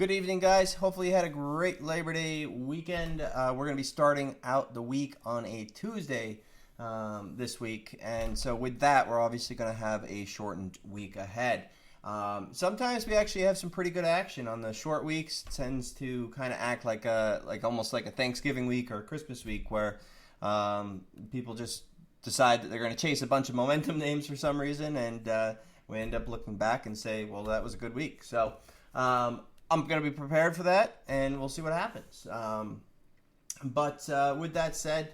Good evening, guys. Hopefully, you had a great Labor Day weekend. We're going to be starting out the week on a Tuesday this week. And so, with that, we're obviously going to have a shortened week ahead. Sometimes we actually have some pretty good action on the short weeks. It tends to kind of act like almost like a Thanksgiving week or a Christmas week where people just decide that they're going to chase a bunch of momentum names for some reason. And we end up looking back and say, well, that was a good week. So, I'm going to be prepared for that, and we'll see what happens. But with that said,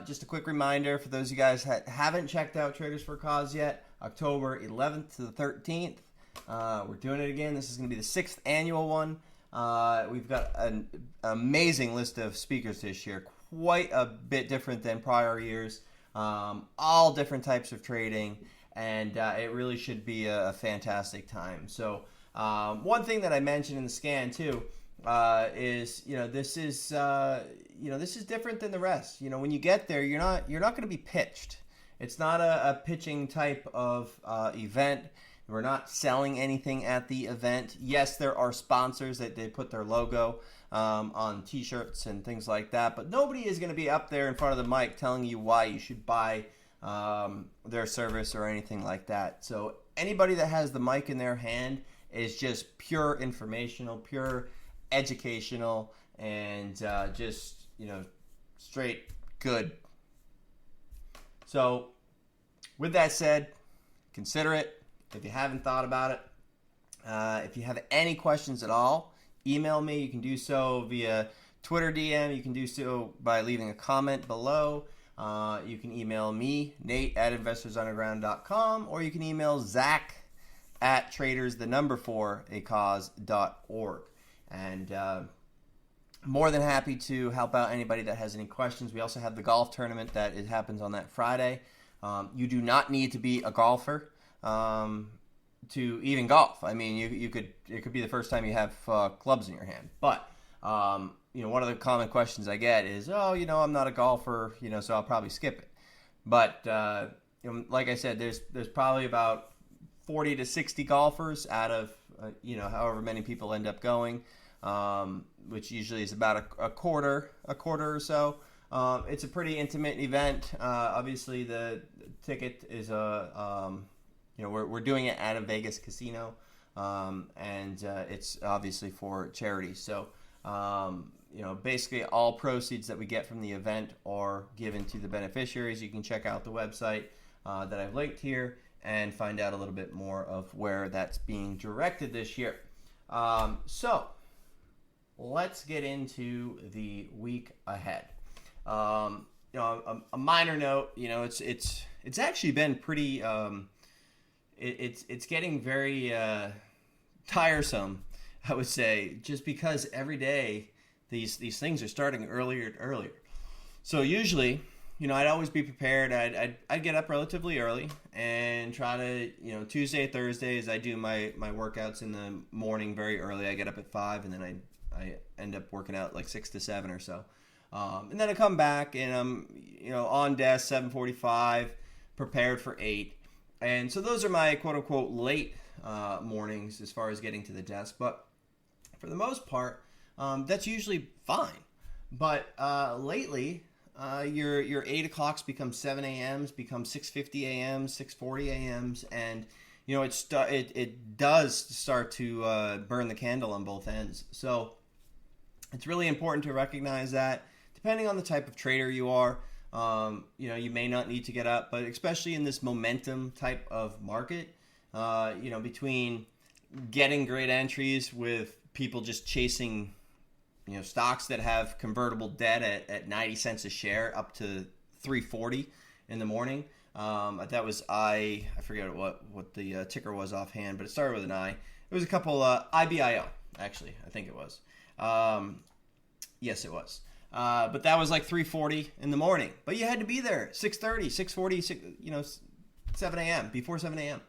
just a quick reminder for those of you guys that haven't checked out Traders for a Cause yet, October 11th to the 13th. We're doing it again. This is going to be the 6th annual one. We've got an amazing list of speakers this year, quite a bit different than prior years, all different types of trading, and it really should be a fantastic time. So, one thing that I mentioned in the scan too is this is different than the rest. When you get there, you're not going to be pitched. It's not a pitching type of event. We're not selling anything at the event. Yes, there are sponsors that they put their logo on T-shirts and things like that, but nobody is going to be up there in front of the mic telling you why you should buy their service or anything like that. So anybody that has the mic in their hand is just pure informational, pure educational, and just straight good. So with that said, consider it if you haven't thought about it. If you have any questions at all, email me. You can do so via Twitter DM. You can do so by leaving a comment below. You can email me, Nate at investorsunderground.com, or you can email Zach at traders4acause.org. And more than happy to help out anybody that has any questions. We also have the golf tournament that it happens on that Friday. You do not need to be a golfer to even golf. I mean, it could be the first time you have clubs in your hand. But one of the common questions I get is, I'm not a golfer, so I'll probably skip it. But like I said, there's probably about 40 to 60 golfers out of however many people end up going, which usually is about a quarter or so. It's a pretty intimate event. Obviously, the ticket is we're doing it at a Vegas casino, and it's obviously for charity. So basically all proceeds that we get from the event are given to the beneficiaries. You can check out the website that I've linked here and find out a little bit more of where that's being directed this year. So let's get into the week ahead. A minor note, it's actually been pretty, it's getting very tiresome, I would say, just because every day these things are starting earlier and earlier. So usually, I'd always be prepared. I'd get up relatively early and try to, Tuesday, Thursdays, I do my workouts in the morning very early. I get up at 5 and then I end up working out like 6 to 7 or so. And then I come back and I'm, on desk 7:45, prepared for 8. And so those are my quote unquote late mornings as far as getting to the desk. But for the most part, that's usually fine. But lately, your 8 o'clocks become 7 a.m.s, become 6:50 a.m.s, 6:40 a.m.s, and it does start to burn the candle on both ends. So it's really important to recognize that. Depending on the type of trader you are, you may not need to get up, but especially in this momentum type of market, between getting great entries with people just chasing stocks that have convertible debt at 90 cents a share up to 340 in the morning. That was I forget what the ticker was offhand, but it started with an I. It was a couple IBIO, actually, I think it was. Yes, it was. But that was like 3:40 in the morning. But you had to be there 6:30, 6:40, 7 a.m., before 7 a.m.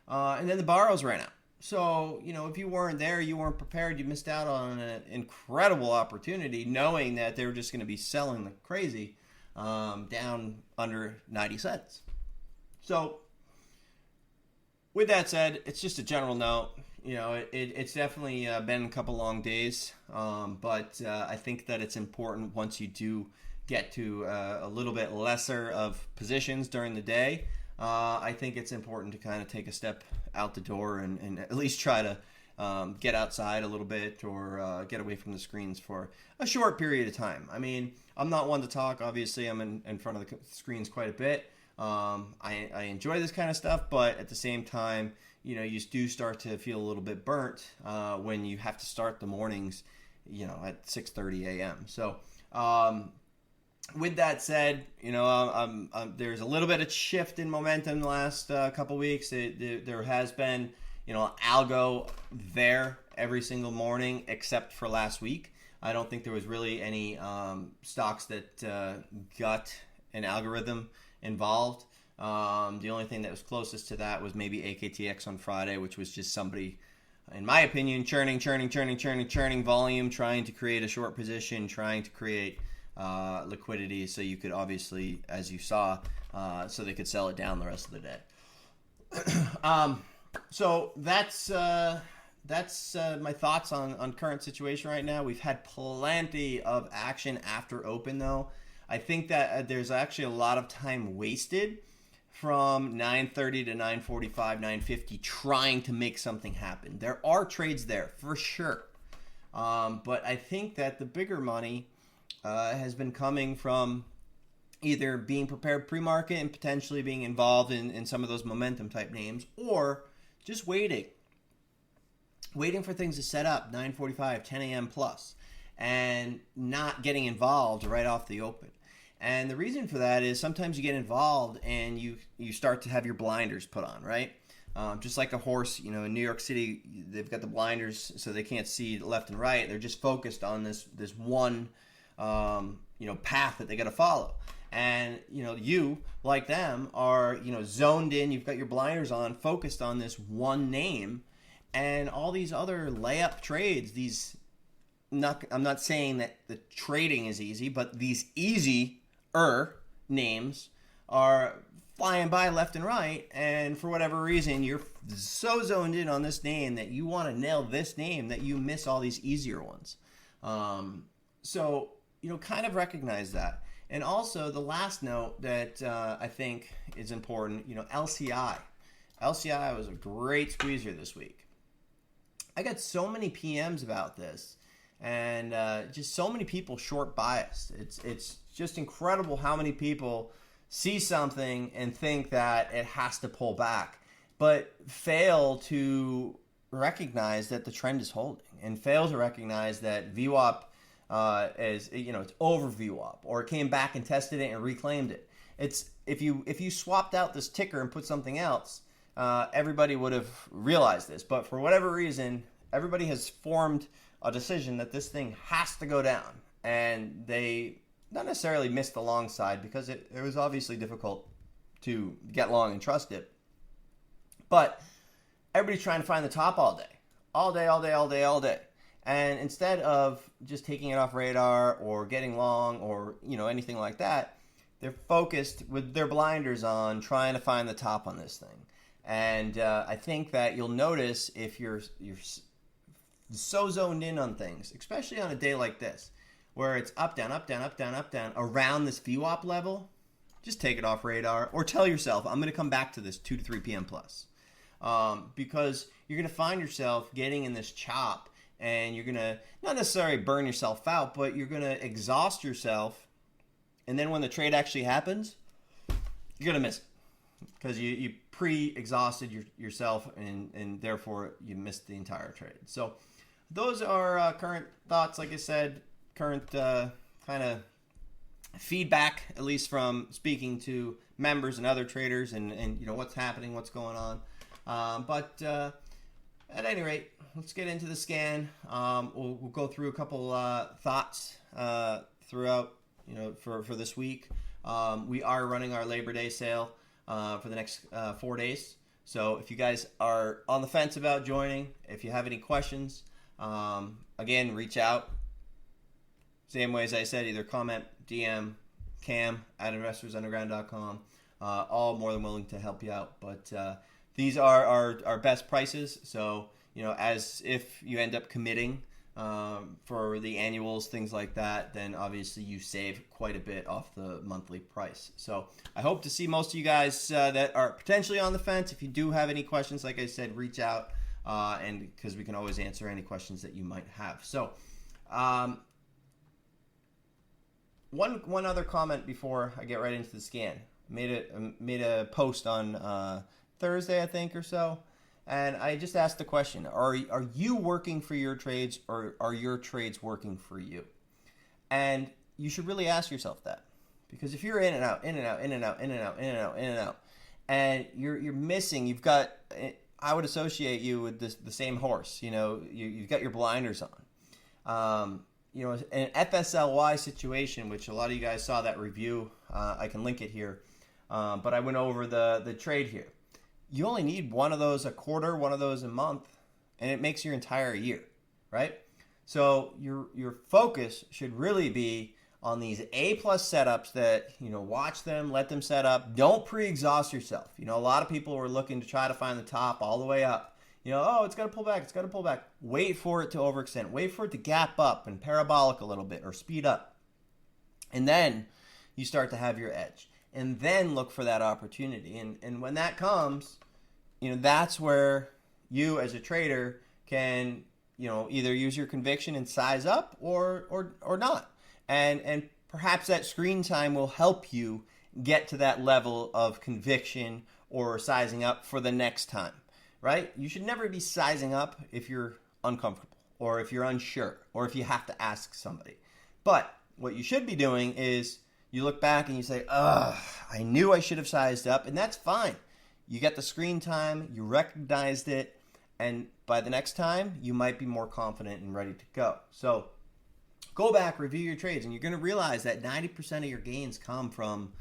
And then the borrows ran out. So, if you weren't there, you weren't prepared, you missed out on an incredible opportunity knowing that they were just going to be selling like crazy down under 90 cents. So, with that said, it's just a general note. It's definitely been a couple long days, but I think that it's important once you do get to a little bit lesser of positions during the day. I think it's important to kind of take a step out the door and at least try to get outside a little bit or get away from the screens for a short period of time. I mean, I'm not one to talk. Obviously, I'm in front of the screens quite a bit. I enjoy this kind of stuff, but at the same time, you do start to feel a little bit burnt when you have to start the mornings, at 6:30 a.m. So, with that said, there's a little bit of shift in momentum the last couple weeks. There has been, algo there every single morning except for last week. I don't think there was really any stocks that got an algorithm involved. The only thing that was closest to that was maybe AKTX on Friday, which was just somebody, in my opinion, churning volume, trying to create a short position, trying to create liquidity so you could obviously, as you saw, so they could sell it down the rest of the day. So that's my thoughts on current situation right now. We've had plenty of action after open, though. I think that there's actually a lot of time wasted from 9:30 to 9:45, 9:50 trying to make something happen. There are trades there for sure, but I think that the bigger money has been coming from either being prepared pre-market and potentially being involved in some of those momentum type names, or just waiting for things to set up 9:45, 10 a.m. plus, and not getting involved right off the open. And the reason for that is sometimes you get involved and you start to have your blinders put on, right? Just like a horse, in New York City, they've got the blinders so they can't see left and right. They're just focused on this one, path that they got to follow. And, you, like them, are, zoned in. You've got your blinders on, focused on this one name. And all these other layup trades, I'm not saying that the trading is easy, but these easier names are flying by left and right. And for whatever reason, you're so zoned in on this name that you want to nail this name that you miss all these easier ones. So, kind of recognize that. And also the last note that I think is important, LCI. LCI was a great squeezer this week. I got so many PMs about this, and just so many people short biased. It's just incredible how many people see something and think that it has to pull back, but fail to recognize that the trend is holding, and fail to recognize that VWAP is, it's over VWAP, or it came back and tested it and reclaimed it. It's if you swapped out this ticker and put something else, everybody would have realized this. But for whatever reason, everybody has formed a decision that this thing has to go down, and they not necessarily missed the long side because it was obviously difficult to get long and trust it. But everybody's trying to find the top all day. And instead of just taking it off radar or getting long or, anything like that, they're focused with their blinders on trying to find the top on this thing. And I think that you'll notice if you're so zoned in on things, especially on a day like this, where it's up, down, around this VWAP level, just take it off radar or tell yourself, I'm going to come back to this 2 to 3 p.m. plus. Because you're going to find yourself getting in this chop, and you're going to not necessarily burn yourself out, but you're going to exhaust yourself. And then when the trade actually happens, you're going to miss it because you pre-exhausted yourself, and therefore you missed the entire trade. So those are current thoughts. Like I said, current kind of feedback, at least from speaking to members and other traders, and what's happening, what's going on. But at any rate, let's get into the scan. We'll go through a couple thoughts throughout, for this week. We are running our Labor Day sale for the next 4 days. So if you guys are on the fence about joining, if you have any questions, again, reach out. Same way as I said, either comment, DM, Cam at investorsunderground.com. All more than willing to help you out. But these are our best prices. So, as if you end up committing for the annuals, things like that, then obviously you save quite a bit off the monthly price. So I hope to see most of you guys that are potentially on the fence. If you do have any questions, like I said, reach out, and because we can always answer any questions that you might have. So one other comment before I get right into the scan. Made a post on Thursday, I think, or so. And I just asked the question, are you working for your trades, or are your trades working for you? And you should really ask yourself that. Because if you're in and out, in and out, in and out, in and out, in and out, in and out, and you're missing, you've got, I would associate you with the same horse. You've got your blinders on. An FSLY situation, which a lot of you guys saw that review, I can link it here. But I went over the trade here. You only need one of those a quarter, one of those a month, and it makes your entire year, right? So your focus should really be on these A+ setups that, watch them, let them set up. Don't pre-exhaust yourself. A lot of people are looking to try to find the top all the way up. It's got to pull back, it's got to pull back. Wait for it to overextend. Wait for it to gap up and parabolic a little bit or speed up. And then you start to have your edge. And then look for that opportunity. And when that comes, that's where you as a trader can, either use your conviction and size up or not. And perhaps that screen time will help you get to that level of conviction or sizing up for the next time, right? You should never be sizing up if you're uncomfortable or if you're unsure or if you have to ask somebody. But what you should be doing is you look back and you say, I knew I should have sized up, and that's fine. You get the screen time, you recognized it, and by the next time, you might be more confident and ready to go. So go back, review your trades, and you're going to realize that 90% of your gains come from,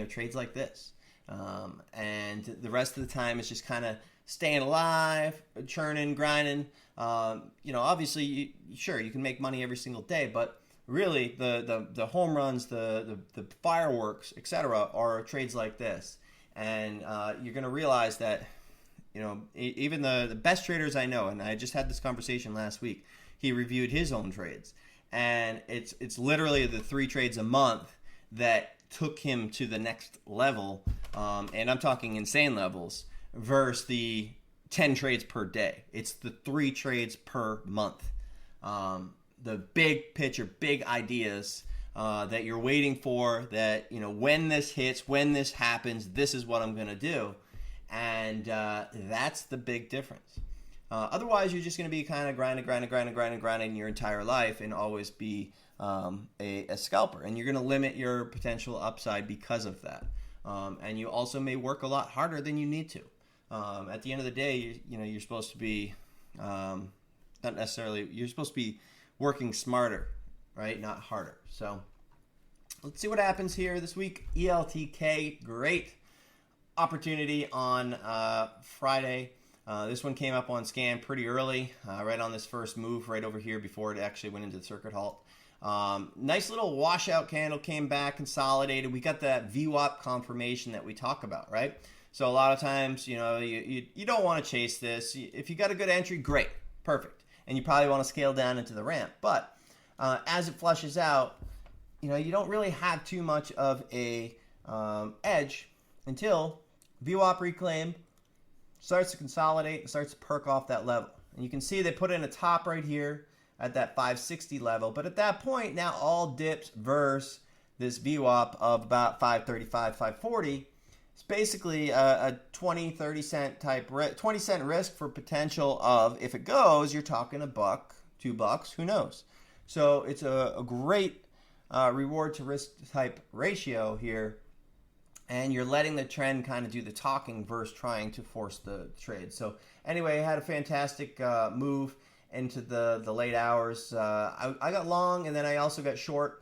trades like this. And the rest of the time is just kind of staying alive, churning, grinding. Obviously, sure, you can make money every single day, but really, the home runs, the fireworks, etc., are trades like this. And you're going to realize that, even the best traders I know, and I just had this conversation last week, he reviewed his own trades. And it's literally the 3 trades a month that took him to the next level, and I'm talking insane levels, versus the 10 trades per day. It's the 3 trades per month. The big picture, big ideas that you're waiting for, that, when this hits, when this happens, this is what I'm going to do. And that's the big difference. Otherwise, you're just going to be kind of grinding your entire life and always be a scalper. And you're going to limit your potential upside because of that. And you also may work a lot harder than you need to. At the end of the day, you're supposed to be, not necessarily, you're supposed to be working smarter, right? Not harder. So let's see what happens here this week. ELTK, great opportunity on Friday. This one came up on scan pretty early, right on this first move right over here before it actually went into the circuit halt. Nice little washout candle, came back, consolidated. We got that VWAP confirmation that we talk about, right? So a lot of times, you don't want to chase this. If you got a good entry, great, perfect. And you probably want to scale down into the ramp. But as it flushes out, you don't really have too much of a edge until VWAP reclaim starts to consolidate and starts to perk off that level. And you can see they put in a top right here at that 560 level. But at that point, now all dips versus this VWAP of about 535, 540. It's basically a 20, 30 cent type, 20 cent risk for potential of, if it goes, you're talking $1, $2, who knows? So it's a great reward to risk type ratio here. And you're letting the trend kind of do the talking versus trying to force the trade. So anyway, I had a fantastic move into the late hours. I got long, and then I also got short.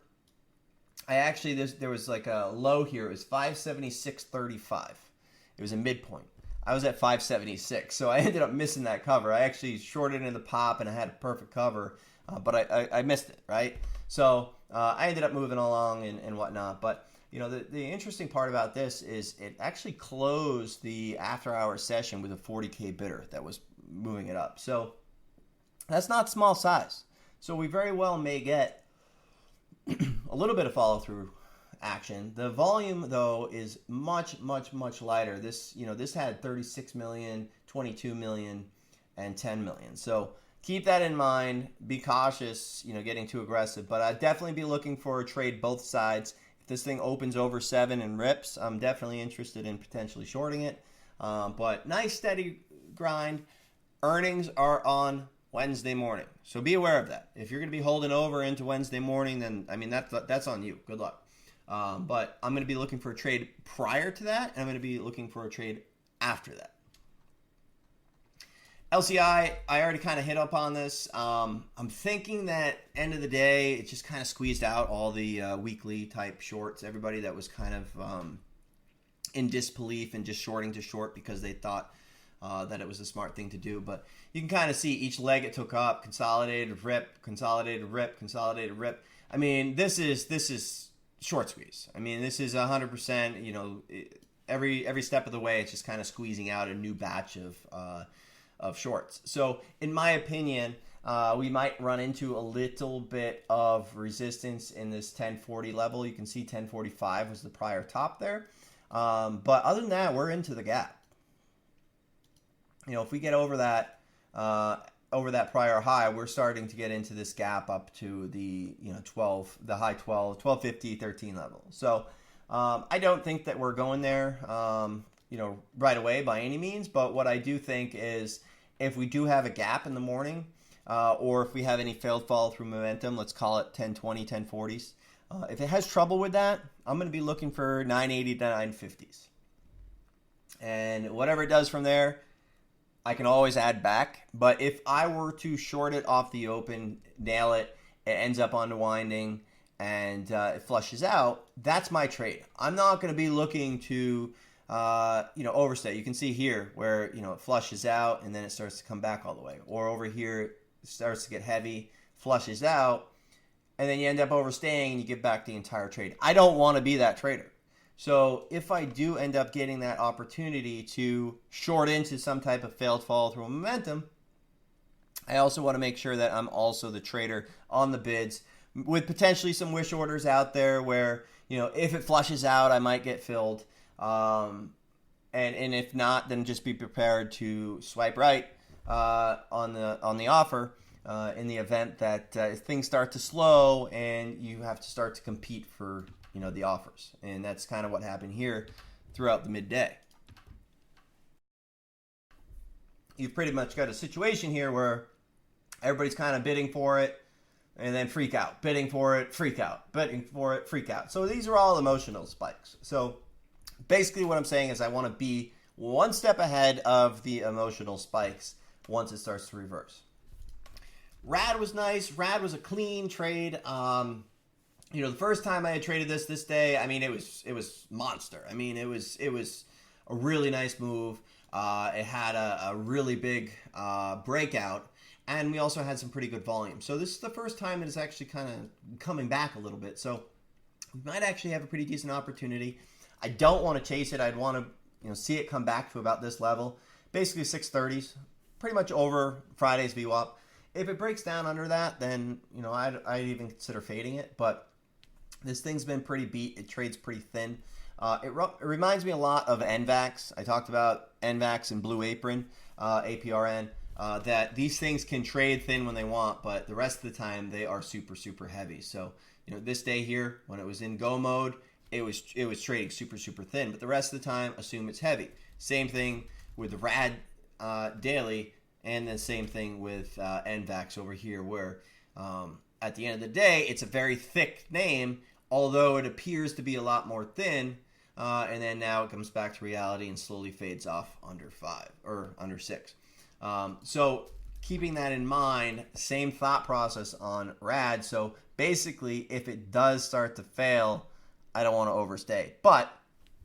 There was like a low here. It was 576.35. It was a midpoint. I was at 576, so I ended up missing that cover. I actually shorted in the pop, and I had a perfect cover, but I missed it, right? So I ended up moving along and whatnot. But the interesting part about this is it actually closed the after-hour session with a 40K bidder that was moving it up. So That's not small size. So we very well may get a little bit of follow through action. The volume though is much lighter. This had 36 million, 22 million, and 10 million. So keep that in mind. Be cautious, getting too aggressive. But I'd definitely be looking for a trade both sides. If this thing opens over 7 and rips, I'm definitely interested in potentially shorting it. But nice steady grind. Earnings are on Wednesday morning, so be aware of that. If you're going to be holding over into Wednesday morning, then that's on you. Good luck. But I'm going to be looking for a trade prior to that, and I'm going to be looking for a trade after that. LCI, I already kind of hit up on this. I'm thinking that end of the day, it just kind of squeezed out all the weekly type shorts. Everybody that was kind of in disbelief and just shorting to short because they thought that it was a smart thing to do. But you can kind of see each leg it took up, consolidated, rip, consolidated, rip, consolidated, rip. I mean, this is short squeeze. I mean, this is 100%, every step of the way, it's just kind of squeezing out a new batch of shorts. So in my opinion, we might run into a little bit of resistance in this 1040 level. You can see 1045 was the prior top there. But other than that, we're into the gap. If we get over that prior high, we're starting to get into this gap up to the the high 1250, 13 level. So I don't think that we're going there right away by any means. But what I do think is if we do have a gap in the morning, or if we have any failed follow through momentum, let's call it 1020, 1040s. If it has trouble with that, I'm going to be looking for 980 to 950s. And whatever it does from there, I can always add back. But if I were to short it off the open, nail it, it ends up unwinding, and it flushes out, that's my trade. I'm not going to be looking to overstay. You can see here where it flushes out and then it starts to come back all the way. Or over here, it starts to get heavy, flushes out, and then you end up overstaying and you get back the entire trade. I don't want to be that trader. So if I do end up getting that opportunity to short into some type of failed follow through momentum, I also want to make sure that I'm also the trader on the bids with potentially some wish orders out there where, if it flushes out, I might get filled. And if not, then just be prepared to swipe right on the offer in the event that things start to slow and you have to start to compete for the offers. And that's kind of what happened here throughout the midday. You've pretty much got a situation here where everybody's kind of bidding for it and then freak out, bidding for it, freak out, bidding for it, freak out. So these are all emotional spikes. So basically what I'm saying is I want to be one step ahead of the emotional spikes once it starts to reverse. Rad was nice. Rad was a clean trade. The first time I had traded this day, I mean, it was monster. I mean, it was a really nice move. It had a really big breakout, and we also had some pretty good volume. So this is the first time it is actually kind of coming back a little bit. So we might actually have a pretty decent opportunity. I don't want to chase it. I'd want to see it come back to about this level, basically 630s, pretty much over Friday's VWAP. If it breaks down under that, then I'd even consider fading it. But this thing's been pretty beat. It trades pretty thin. It reminds me a lot of NVAX. I talked about NVAX and Blue Apron, APRN, that these things can trade thin when they want, but the rest of the time they are super heavy. So this day here, when it was in go mode, it was trading super thin, but the rest of the time, assume it's heavy. Same thing with the Rad daily, and the same thing with NVAX over here, where at the end of the day, it's a very thick name, although it appears to be a lot more thin, and then now it comes back to reality and slowly fades off under 5 or under 6. So keeping that in mind, same thought process on Rad. So basically, if it does start to fail, I don't want to overstay. But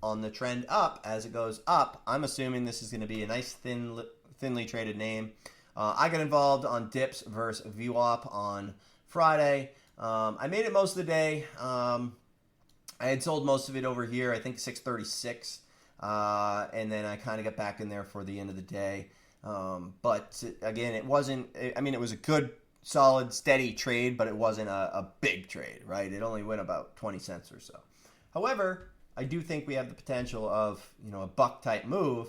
on the trend up, as it goes up, I'm assuming this is going to be a nice thinly traded name. I got involved on dips versus VWAP on Friday. I made it most of the day. I had sold most of it over here, I think 636. And then I kind of got back in there for the end of the day. But again, it wasn't. I mean, it was a good, solid, steady trade, but it wasn't a big trade, right? It only went about 20 cents or so. However, I do think we have the potential of a buck type move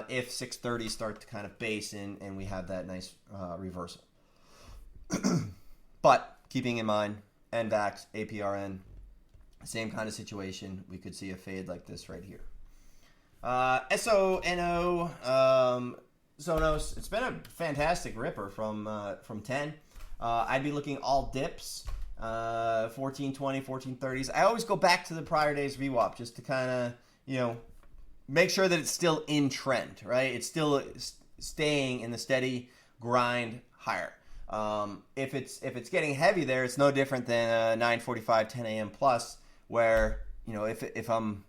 if 630 start to kind of base in and we have that nice reversal. But keeping in mind, NVAX, APRN, same kind of situation. We could see a fade like this right here. SONO, Sonos, it's been a fantastic ripper from 10. I'd be looking all dips, 1420, 1430s. I always go back to the prior day's VWAP just to kind of, make sure that it's still in trend, right? It's still staying in the steady grind higher. If it's getting heavy there, it's no different than 9:45, 10 a.m. plus, where if I'm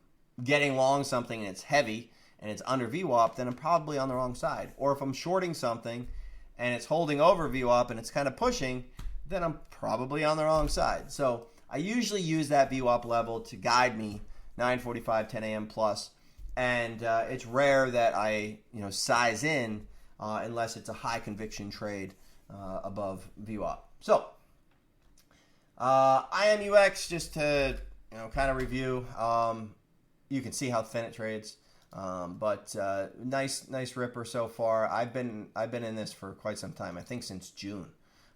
getting long something and it's heavy and it's under VWAP, then I'm probably on the wrong side. Or if I'm shorting something and it's holding over VWAP and it's kind of pushing, then I'm probably on the wrong side. So I usually use that VWAP level to guide me 9:45, 10 a.m. plus, and it's rare that I size in unless it's a high conviction trade above VWAP. So IMUX, just to kind of review, you can see how thin it trades, but nice ripper so far. I've been in this for quite some time. I think since June.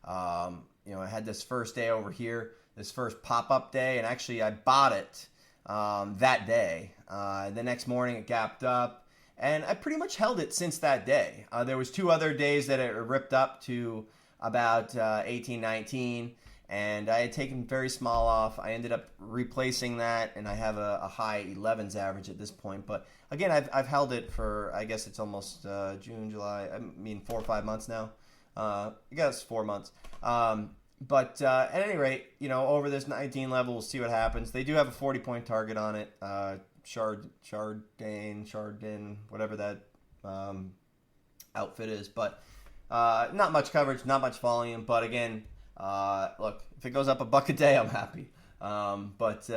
I had this first day over here, this first pop-up day, and actually I bought it that day. The next morning it gapped up, and I pretty much held it since that day. There was 2 other days that it ripped up to about 18, 19, and I had taken very small off. I ended up replacing that, and I have a high 11s average at this point. But again, I've held it for, I guess it's almost June, July, 4 or 5 months now. I guess 4 months. But at any rate, over this 19 level, we'll see what happens. They do have a 40-point target on it. Chardin, whatever that outfit is. But not much coverage, not much volume. But again, look, if it goes up a buck a day, I'm happy. But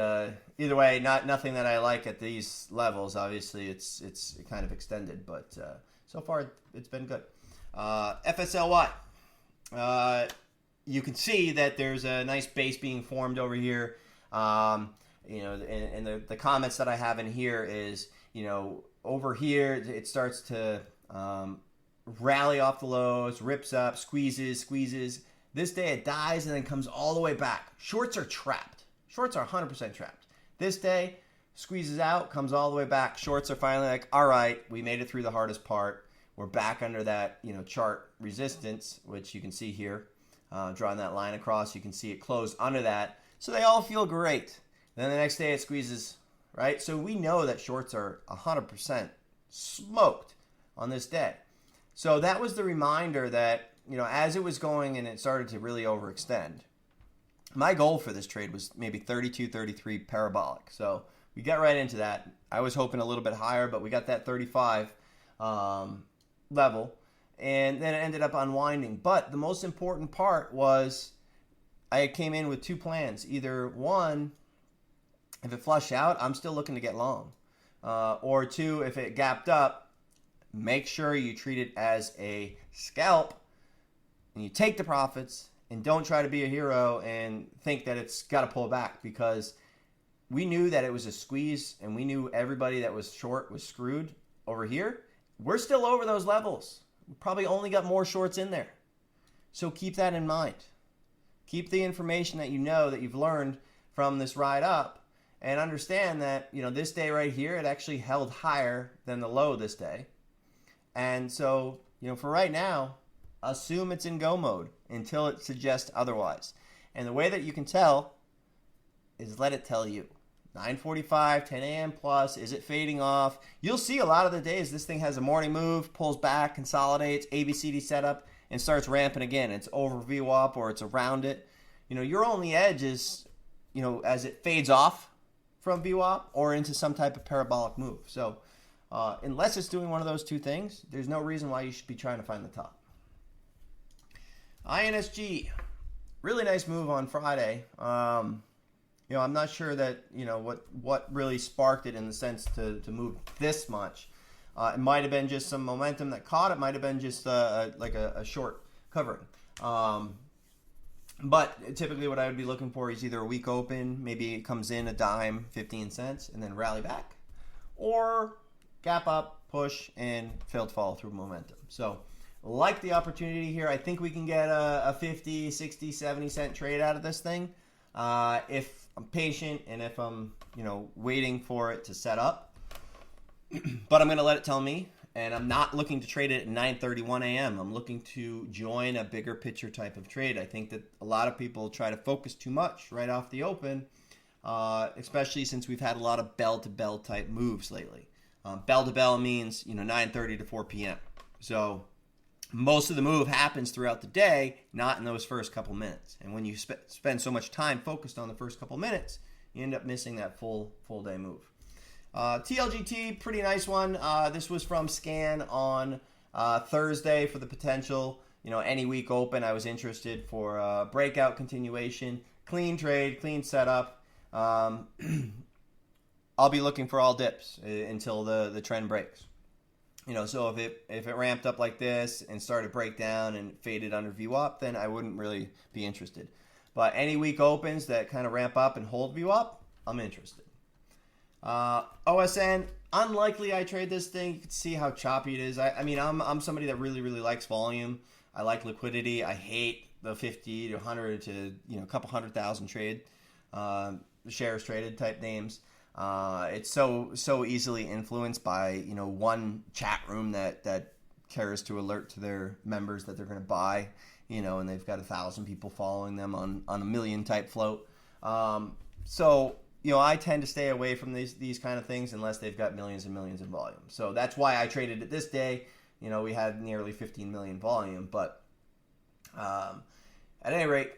either way, nothing that I like at these levels. Obviously, it's kind of extended, but so far it's been good. FSLY. You can see that there's a nice base being formed over here. And the comments that I have in here is, over here it starts to rally off the lows, rips up, squeezes. This day it dies and then comes all the way back. Shorts are trapped. Shorts are 100% trapped. This day squeezes out, comes all the way back. Shorts are finally like, all right, we made it through the hardest part. We're back under that, chart resistance, which you can see here. Drawing that line across, you can see it closed under that. So they all feel great. Then the next day it squeezes, right? So we know that shorts are 100% smoked on this day. So that was the reminder that, as it was going and it started to really overextend, my goal for this trade was maybe 32, 33 parabolic. So we got right into that. I was hoping a little bit higher, but we got that 35 level. And then it ended up unwinding. But the most important part was I came in with 2 plans. Either one, if it flushed out, I'm still looking to get long. Or 2, if it gapped up, make sure you treat it as a scalp and you take the profits and don't try to be a hero and think that it's got to pull back, because we knew that it was a squeeze and we knew everybody that was short was screwed over here. We're still over those levels. We probably only got more shorts in there. So keep that in mind. Keep the information that that you've learned from this ride up, and understand that, this day right here, it actually held higher than the low this day. And so, for right now, assume it's in go mode until it suggests otherwise. And the way that you can tell is let it tell you. 9:45, 10 a.m. plus, is it fading off? You'll see a lot of the days this thing has a morning move, pulls back, consolidates, ABCD setup, and starts ramping again. It's over VWAP or it's around it. Your only edge is, as it fades off from VWAP or into some type of parabolic move. So unless it's doing one of those 2 things, there's no reason why you should be trying to find the top. INSG, really nice move on Friday. I'm not sure that, what really sparked it in the sense to move this much. It might have been just some momentum that caught. It might have been just like a short covering. But typically what I would be looking for is either a weak open, maybe it comes in a dime, 15 cents, and then rally back, or gap up, push, and failed follow through momentum. So like the opportunity here. I think we can get a 50, 60, 70 cent trade out of this thing. If I'm patient and if I'm, waiting for it to set up. But I'm going to let it tell me. And I'm not looking to trade it at 9:31 a.m. I'm looking to join a bigger picture type of trade. I think that a lot of people try to focus too much right off the open, especially since we've had a lot of bell-to-bell type moves lately. Bell-to-bell means, 9:30 to 4 p.m. So most of the move happens throughout the day, not in those first couple minutes. And when you spend so much time focused on the first couple minutes, you end up missing that full day move. TLGT, pretty nice one. This was from Scan on Thursday for the potential. Any week open, I was interested for breakout continuation. Clean trade, clean setup. I'll be looking for all dips until the trend breaks. So if it ramped up like this and started to break down and faded under VWAP, then I wouldn't really be interested. But any week opens that kind of ramp up and hold VWAP, I'm interested. OSN, unlikely I trade this thing. You can see how choppy it is. I'm somebody that really, really likes volume. I like liquidity. I hate the 50 to 100 to, a couple 100,000 trade, shares traded type names. It's so easily influenced by, one chat room that cares to alert to their members that they're going to buy, and they've got 1,000 people following them on a million type float. I tend to stay away from these kind of things unless they've got millions and millions in volume. So that's why I traded it this day. We had nearly 15 million volume. But at any rate,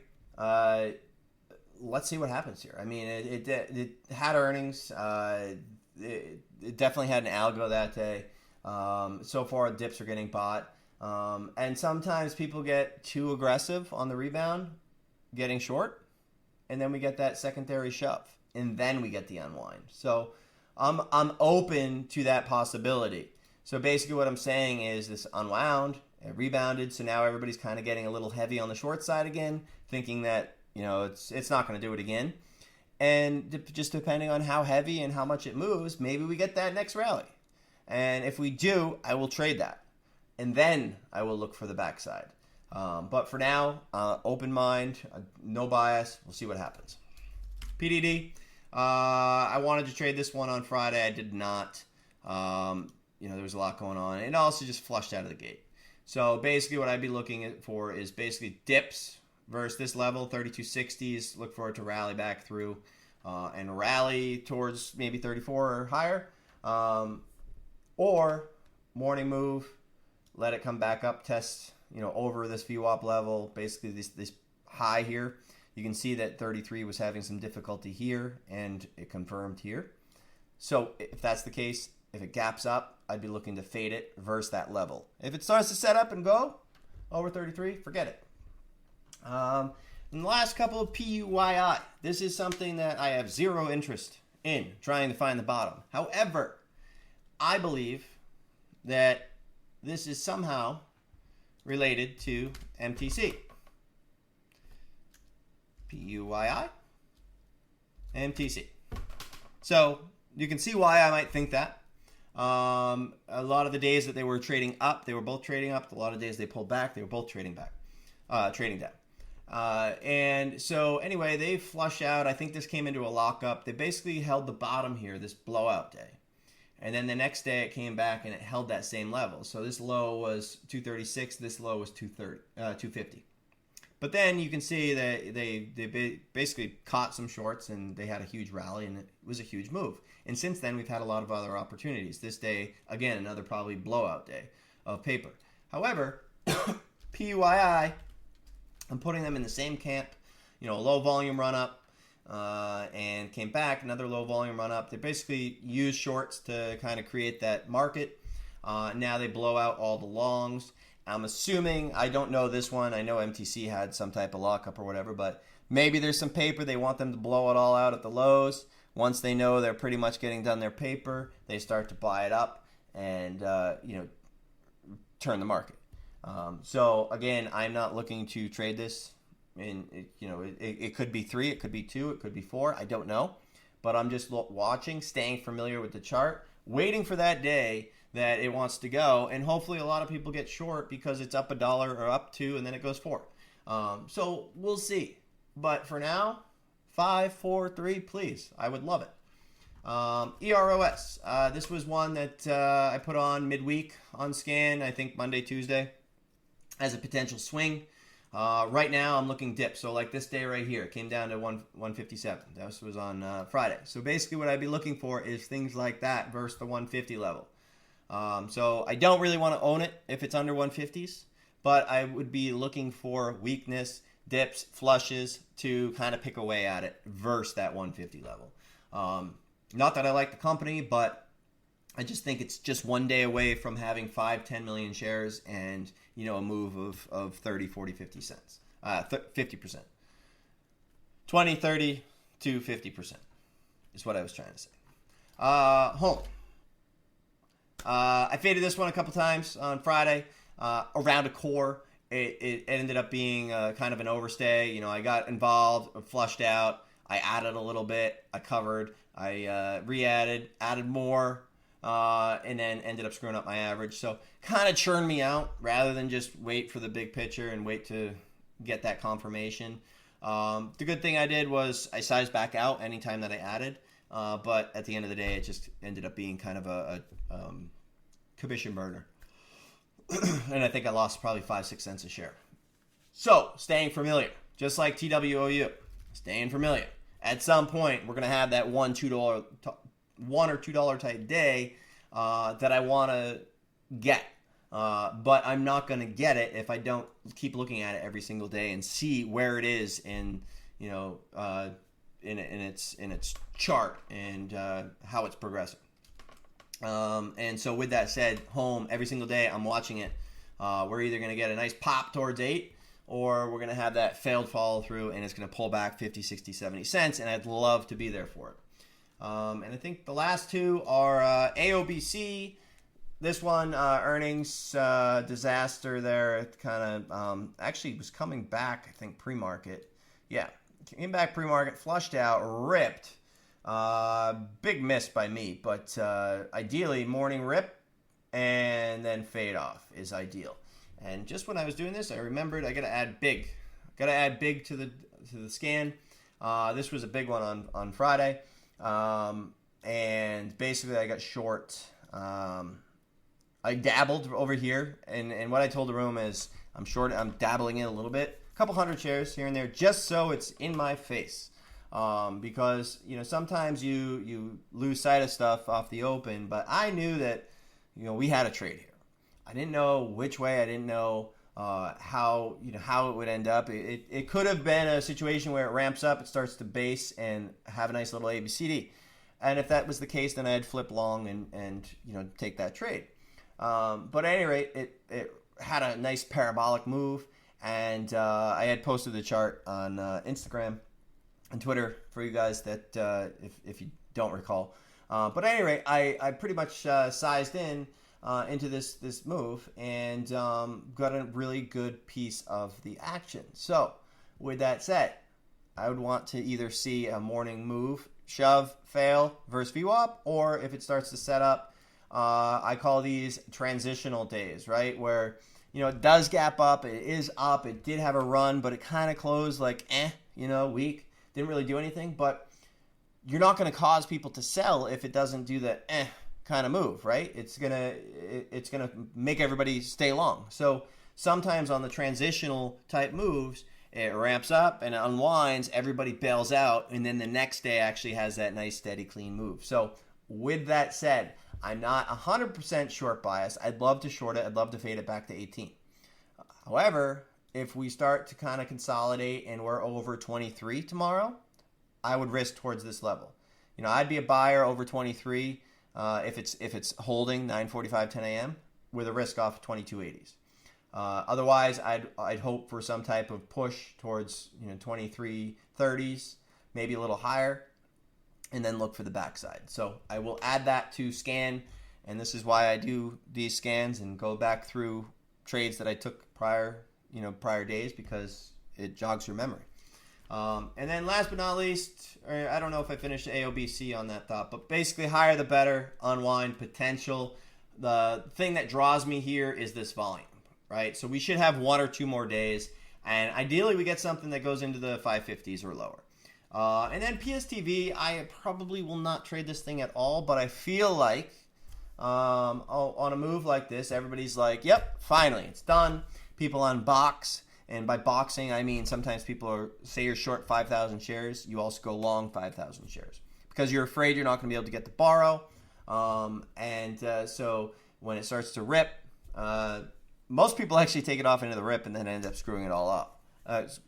let's see what happens here. It had earnings. It definitely had an algo that day. So far, dips are getting bought. And sometimes people get too aggressive on the rebound, getting short. And then we get that secondary shove. And then we get the unwind. So I'm open to that possibility. So basically what I'm saying is this unwound, it rebounded, so now everybody's kind of getting a little heavy on the short side again, thinking that, it's not going to do it again. And just depending on how heavy and how much it moves, maybe we get that next rally. And if we do, I will trade that. And then I will look for the backside. But for now, open mind, no bias. We'll see what happens. PDD. I wanted to trade this one on Friday. I did not. There was a lot going on. It also just flushed out of the gate. So basically what I'd be looking for is basically dips versus this level, 3260s. Look for it to rally back through and rally towards maybe 34 or higher. Or morning move, let it come back up, test, over this VWAP level, basically this high here. You can see that 33 was having some difficulty here, and it confirmed here. So if that's the case, if it gaps up, I'd be looking to fade it versus that level. If it starts to set up and go over 33, forget it. And the last couple of PUYI. This is something that I have zero interest in, trying to find the bottom. However, I believe that this is somehow related to MTC. PUYI, MTC. So you can see why I might think that. A lot of the days that they were trading up, they were both trading up. A lot of days they pulled back, they were both trading down. And so anyway, they flush out. I think this came into a lockup. They basically held the bottom here, this blowout day. And then the next day it came back and it held that same level. So this low was 236, this low was 250. But then you can see that they basically caught some shorts and they had a huge rally and it was a huge move. And since then, we've had a lot of other opportunities. This day, again, another probably blowout day of paper. However, PUYI, I'm putting them in the same camp. Low volume run up and came back, another low volume run up. They basically use shorts to kind of create that market. Now they blow out all the longs. I'm assuming, I don't know this one, I know MTC had some type of lockup or whatever, but maybe there's some paper, they want them to blow it all out at the lows. Once they know they're pretty much getting done their paper, they start to buy it up, and turn the market. So again, I'm not looking to trade this. It could be 3, it could be 2, it could be 4. I don't know, but I'm just watching, staying familiar with the chart, waiting for that day that it wants to go, and hopefully a lot of people get short because it's up $1 or up 2, and then it goes 4. So we'll see. But for now, 5, 4, 3, please. I would love it. EROS. This was one that I put on midweek on scan, I think Monday, Tuesday, as a potential swing. Right now, I'm looking dip. So like this day right here, it came down to 157. This was on Friday. So basically what I'd be looking for is things like that versus the 150 level. So I don't really want to own it if it's under 150s, but I would be looking for weakness, dips, flushes to kind of pick away at it versus that 150 level. Not that I like the company, but I just think it's just one day away from having 5, 10 million shares and, a move of 30, 40, 50 cents, 50%. 20, 30 to 50% is what I was trying to say. Home. I faded this one a couple times on Friday around a core. It ended up being kind of an overstay. I got involved, flushed out. I added a little bit. I covered. I re-added, added more, and then ended up screwing up my average. So kind of churned me out rather than just wait for the big picture and wait to get that confirmation. The good thing I did was I sized back out anytime that I added. But at the end of the day, it just ended up being kind of a commission burner. And I think I lost probably 5-6 cents a share. So, staying familiar. Just like TWOU. Staying familiar. At some point, we're going to have that $1 or $2 type day that I want to get. But I'm not going to get it if I don't keep looking at it every single day and see where it is in its chart and how it's progressing. And so with that said, home every single day I'm watching it. We're either going to get a nice pop towards 8 or we're going to have that failed follow through and it's going to pull back 50, 60, 70 cents, and I'd love to be there for it. And I think the last two are AOBC. This one, earnings disaster there. It kind of actually was coming back, I think, pre-market. Yeah, came back pre-market, flushed out, ripped. Big miss by me, but ideally morning rip and then fade off is ideal. And just when I was doing this, I remembered I got to add big. Got to add big to the scan. This was a big one on Friday. And basically I got short. I dabbled over here, and what I told the room is I'm short. I'm dabbling in a little bit, a couple hundred shares here and there, just so it's in my face. Because sometimes you lose sight of stuff off the open, but I knew that we had a trade here. I didn't know which way. I didn't know how it would end up. It could have been a situation where it ramps up, it starts to base and have a nice little ABCD. And if that was the case, then I'd flip long and take that trade. But at any rate, it had a nice parabolic move, and I had posted the chart on Instagram and Twitter for you guys that if you don't recall. But at any rate, I pretty much sized in into this move and got a really good piece of the action. So with that said, I would want to either see a morning move, shove, fail versus VWAP, or if it starts to set up, I call these transitional days, right? Where, it does gap up, it is up, it did have a run, but it kind of closed like, weak, didn't really do anything. But you're not going to cause people to sell if it doesn't do the kind of move, right? It's gonna make everybody stay long. So sometimes on the transitional type moves, it ramps up and it unwinds, everybody bails out, and then the next day actually has that nice steady clean move. So with that said, I'm not 100% short bias. I'd love to short it. I'd love to fade it back to 18. However, if we start to kind of consolidate and we're over 23 tomorrow, I would risk towards this level. I'd be a buyer over 23 if it's holding 9:45, 10 a.m. with a risk off of 22.80s. Otherwise, I'd hope for some type of push towards 23.30s, maybe a little higher, and then look for the backside. So I will add that to scan And this is why I do these scans and go back through trades that I took prior days, because it jogs your memory. And then last but not least, I don't know if I finished AOBC on that thought, but basically higher the better, unwind potential. The thing that draws me here is this volume, right? So we should have 1 or 2 more days, and ideally we get something that goes into the 550s or lower. And then PSTV, I probably will not trade this thing at all, but I feel like on a move like this, everybody's like, yep, finally, it's done. People unbox, and by boxing, I mean sometimes people say you're short 5,000 shares, you also go long 5,000 shares because you're afraid you're not going to be able to get to borrow. So when it starts to rip, most people actually take it off into the rip and then end up screwing it all up. But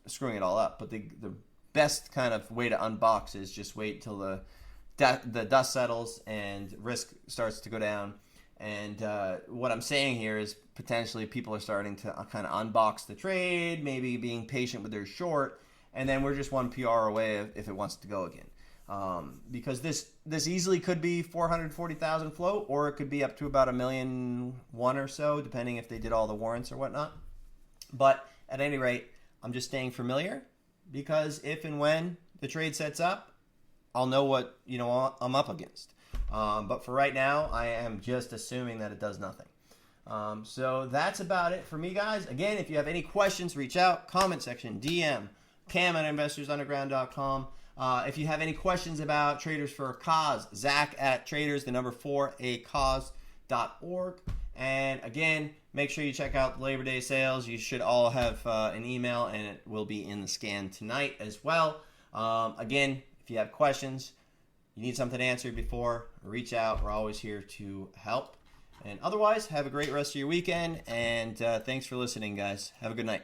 the best kind of way to unbox is just wait till the dust settles and risk starts to go down. And what I'm saying here is potentially people are starting to kind of unbox the trade, maybe being patient with their short, and then we're just 1 PR away if it wants to go again. Because this easily could be 440,000 float, or it could be up to about 1.1 million or so, depending if they did all the warrants or whatnot. But at any rate, I'm just staying familiar, because if and when the trade sets up, I'll know what I'm up against. But for right now, I am just assuming that it does nothing. So that's about it for me, guys. Again, if you have any questions, reach out, comment section, DM, cam@investorsunderground.com. If you have any questions about Traders for a Cause, Zach@traders4acause.org. And again, make sure you check out the Labor Day sales. You should all have an email, and it will be in the scan tonight as well. Again, if you have questions, you need something answered before, reach out. We're always here to help. And otherwise, have a great rest of your weekend. And thanks for listening, guys. Have a good night.